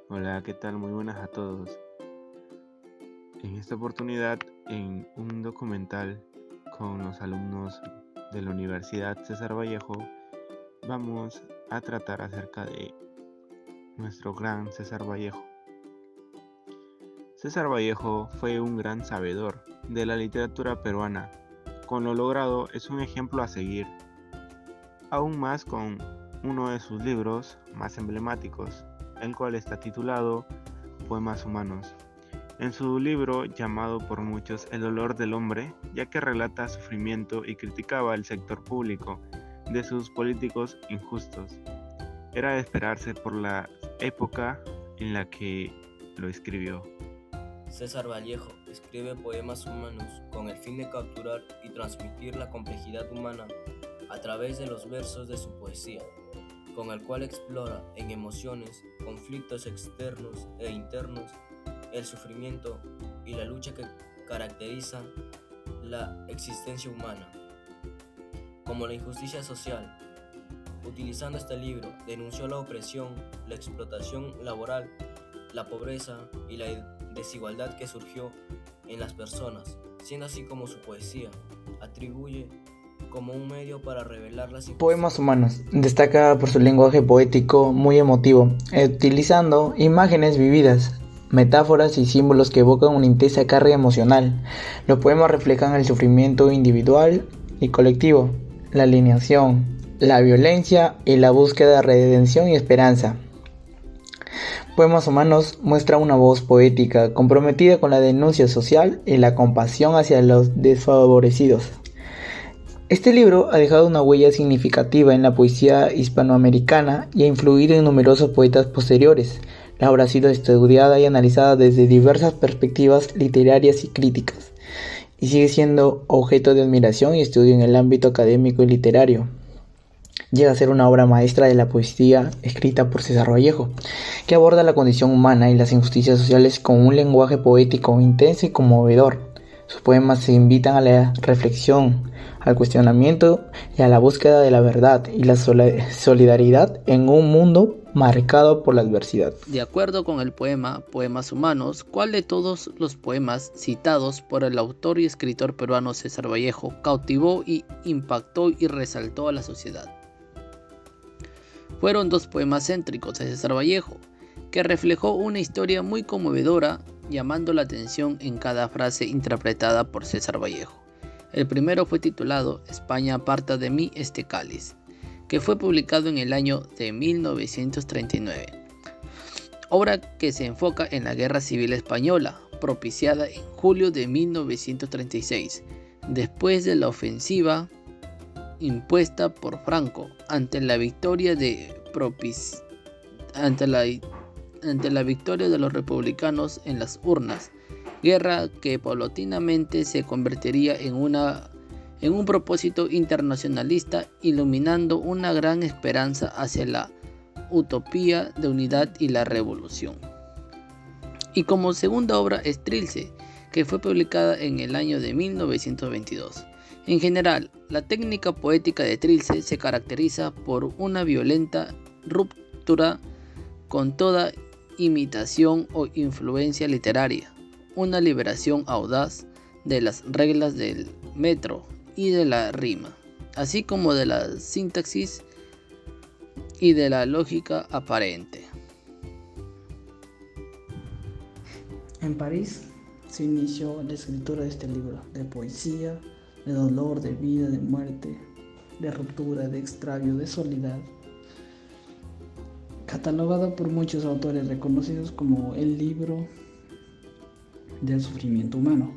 Hola, ¿qué tal? Muy buenas a todos. En esta oportunidad, en un documental con los alumnos de la Universidad César Vallejo, vamos a tratar acerca de nuestro gran César Vallejo. César Vallejo fue un gran sabedor de la literatura peruana. Con lo logrado es un ejemplo a seguir, aún más con uno de sus libros más emblemáticos, el cual está titulado Poemas Humanos. En su libro, llamado por muchos El dolor del hombre, ya que relata sufrimiento y criticaba el sector público de sus políticos injustos. Era de esperarse por la época en la que lo escribió. César Vallejo escribe poemas humanos con el fin de capturar y transmitir la complejidad humana a través de los versos de su poesía, con el cual explora en emociones, conflictos externos e internos, el sufrimiento y la lucha que caracteriza la existencia humana, como la injusticia social. Utilizando este libro, denunció la opresión, la explotación laboral, la pobreza y la desigualdad que surgió en las personas, siendo así como su poesía atribuye como un medio para revelar las Poemas injusticias. Humanos destaca por su lenguaje poético muy emotivo, utilizando imágenes vividas, metáforas y símbolos que evocan una intensa carga emocional. Los poemas reflejan el sufrimiento individual y colectivo, la alienación, la violencia y la búsqueda de redención y esperanza. Poemas Humanos muestra una voz poética comprometida con la denuncia social y la compasión hacia los desfavorecidos. Este libro ha dejado una huella significativa en la poesía hispanoamericana y ha influido en numerosos poetas posteriores. La obra ha sido estudiada y analizada desde diversas perspectivas literarias y críticas, y sigue siendo objeto de admiración y estudio en el ámbito académico y literario. Llega a ser una obra maestra de la poesía escrita por César Vallejo, que aborda la condición humana y las injusticias sociales con un lenguaje poético intenso y conmovedor. Sus poemas se invitan a la reflexión, al cuestionamiento y a la búsqueda de la verdad y la solidaridad en un mundo marcado por la adversidad. De acuerdo con el poema Poemas Humanos, ¿cuál de todos los poemas citados por el autor y escritor peruano César Vallejo cautivó y impactó y resaltó a la sociedad? Fueron dos poemas céntricos de César Vallejo, que reflejó una historia muy conmovedora, llamando la atención en cada frase interpretada por César Vallejo. El primero fue titulado España aparta de mí este cáliz, que fue publicado en el año de 1939, obra que se enfoca en la Guerra Civil Española, propiciada en julio de 1936, después de la ofensiva impuesta por Franco ante la victoria de los republicanos en las urnas, guerra que paulatinamente se convertiría en un propósito internacionalista, iluminando una gran esperanza hacia la utopía de unidad y la revolución. Y como segunda obra es Trilce, que fue publicada en el año de 1922. En general, la técnica poética de Trilce se caracteriza por una violenta ruptura con toda imitación o influencia literaria, una liberación audaz de las reglas del metro y de la rima, así como de la sintaxis y de la lógica aparente. En París se inició la escritura de este libro, de poesía, de dolor, de vida, de muerte, de ruptura, de extravío, de soledad, catalogado por muchos autores reconocidos como el libro del sufrimiento humano,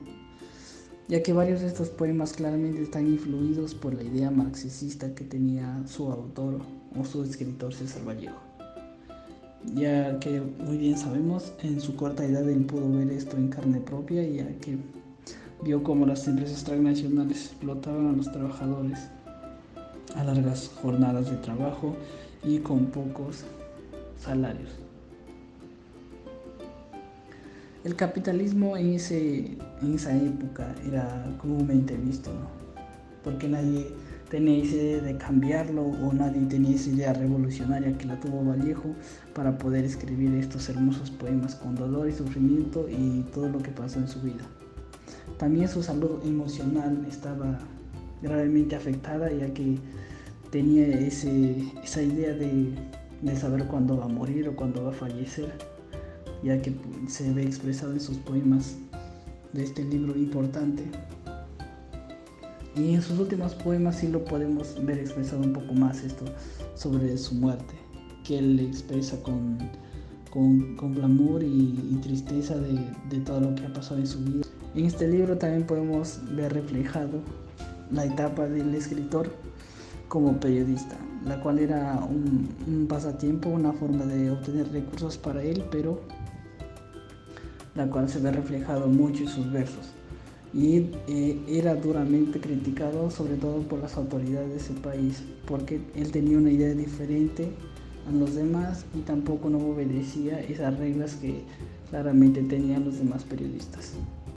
ya que varios de estos poemas claramente están influidos por la idea marxista que tenía su autor o su escritor César Vallejo, ya que muy bien sabemos, en su corta edad él pudo ver esto en carne propia, ya que vio cómo las empresas transnacionales explotaban a los trabajadores a largas jornadas de trabajo y con pocos salarios. El capitalismo en esa época era comúnmente visto, ¿no? Porque nadie tenía esa idea de cambiarlo o nadie tenía esa idea revolucionaria que la tuvo Vallejo para poder escribir estos hermosos poemas con dolor y sufrimiento y todo lo que pasó en su vida. También su salud emocional estaba gravemente afectada, ya que tenía esa idea de saber cuándo va a morir o cuándo va a fallecer, ya que se ve expresado en sus poemas de este libro importante. Y en sus últimos poemas sí lo podemos ver expresado un poco más esto sobre su muerte, que él expresa con glamour y tristeza de todo lo que ha pasado en su vida. En este libro también podemos ver reflejado la etapa del escritor como periodista, la cual era un pasatiempo, una forma de obtener recursos para él, pero la cual se ve reflejado mucho en sus versos. Y era duramente criticado, sobre todo por las autoridades de ese país, porque él tenía una idea diferente a los demás y tampoco no obedecía esas reglas que claramente tenían los demás periodistas.